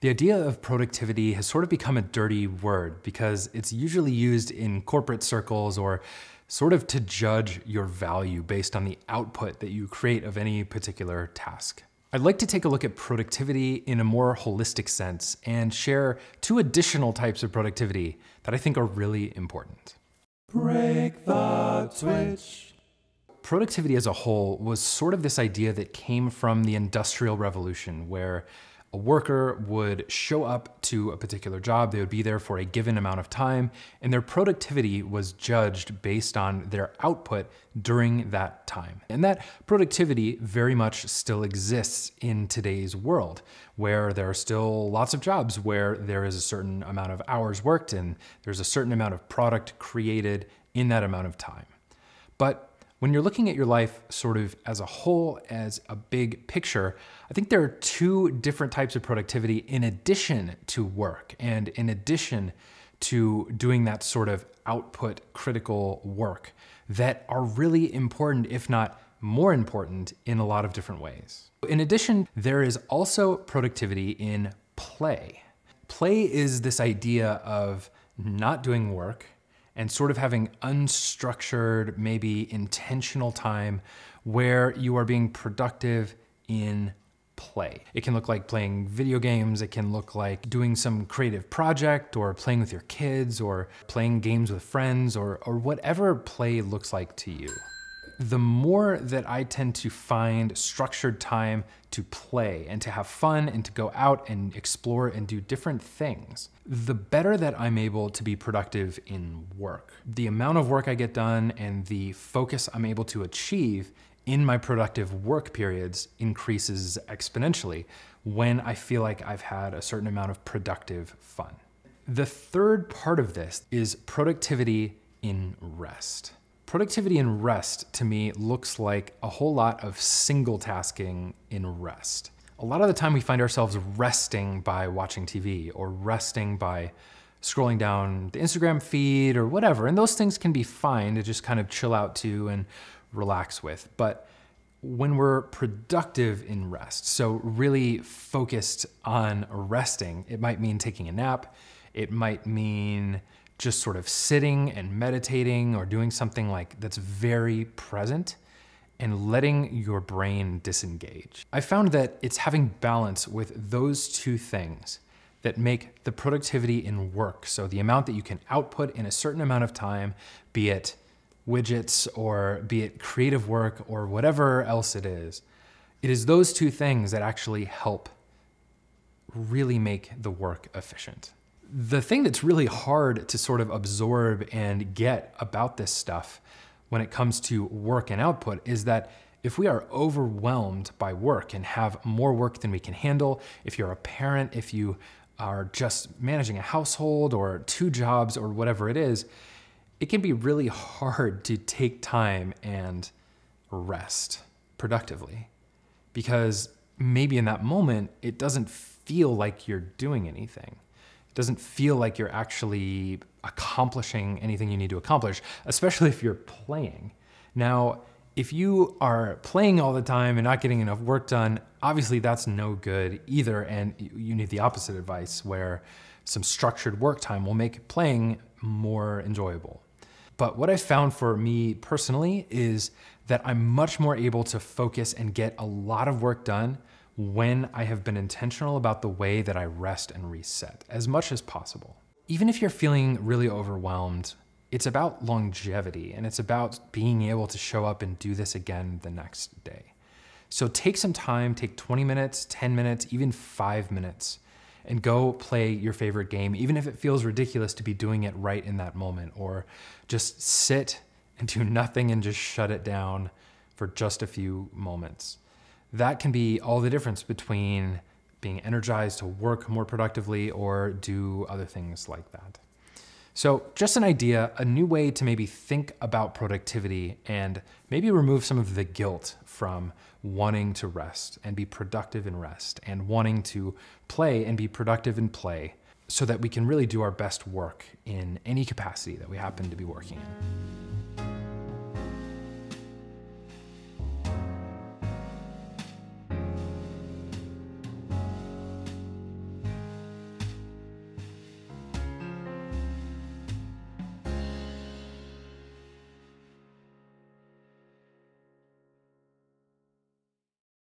The idea of productivity has sort of become a dirty word because it's usually used in corporate circles or sort of to judge your value based on the output that you create of any particular task. I'd like to take a look at productivity in a more holistic sense and share two additional types of productivity that I think are really important. Break the switch. Productivity as a whole was sort of this idea that came from the Industrial Revolution, where a worker would show up to a particular job, they would be there for a given amount of time, and their productivity was judged based on their output during that time. And that productivity very much still exists in today's world, where there are still lots of jobs where there is a certain amount of hours worked and there's a certain amount of product created in that amount of time. But when you're looking at your life sort of as a whole, as a big picture, I think there are two different types of productivity in addition to work and in addition to doing that sort of output critical work that are really important, if not more important, in a lot of different ways. In addition, there is also productivity in play. Play is this idea of not doing work and sort of having unstructured, maybe intentional time where you are being productive in play. It can look like playing video games, it can look like doing some creative project or playing with your kids or playing games with friends or whatever play looks like to you. The more that I tend to find structured time to play and to have fun and to go out and explore and do different things, the better that I'm able to be productive in work. The amount of work I get done and the focus I'm able to achieve in my productive work periods increases exponentially when I feel like I've had a certain amount of productive fun. The third part of this is productivity in rest. Productivity in rest, to me, looks like a whole lot of single tasking in rest. A lot of the time we find ourselves resting by watching TV or resting by scrolling down the Instagram feed or whatever, and those things can be fine to just kind of chill out to and relax with. But when we're productive in rest, so really focused on resting, it might mean taking a nap, it might mean just sort of sitting and meditating or doing something like that's very present and letting your brain disengage. I found that it's having balance with those two things that make the productivity in work, so the amount that you can output in a certain amount of time, be it widgets or be it creative work or whatever else it is those two things that actually help really make the work efficient. The thing that's really hard to sort of absorb and get about this stuff when it comes to work and output is that if we are overwhelmed by work and have more work than we can handle, if you're a parent, if you are just managing a household or two jobs or whatever it is, it can be really hard to take time and rest productively because maybe in that moment, it doesn't feel like you're doing anything. Doesn't feel like you're actually accomplishing anything you need to accomplish, especially if you're playing. Now, if you are playing all the time and not getting enough work done, obviously that's no good either, and you need the opposite advice where some structured work time will make playing more enjoyable. But what I found for me personally is that I'm much more able to focus and get a lot of work done when I have been intentional about the way that I rest and reset as much as possible. Even if you're feeling really overwhelmed, it's about longevity and it's about being able to show up and do this again the next day. So take some time, take 20 minutes, 10 minutes, even 5 minutes, and go play your favorite game, even if it feels ridiculous to be doing it right in that moment, or just sit and do nothing and just shut it down for just a few moments. That can be all the difference between being energized to work more productively or do other things like that. So just an idea, a new way to maybe think about productivity and maybe remove some of the guilt from wanting to rest and be productive in rest and wanting to play and be productive in play so that we can really do our best work in any capacity that we happen to be working in.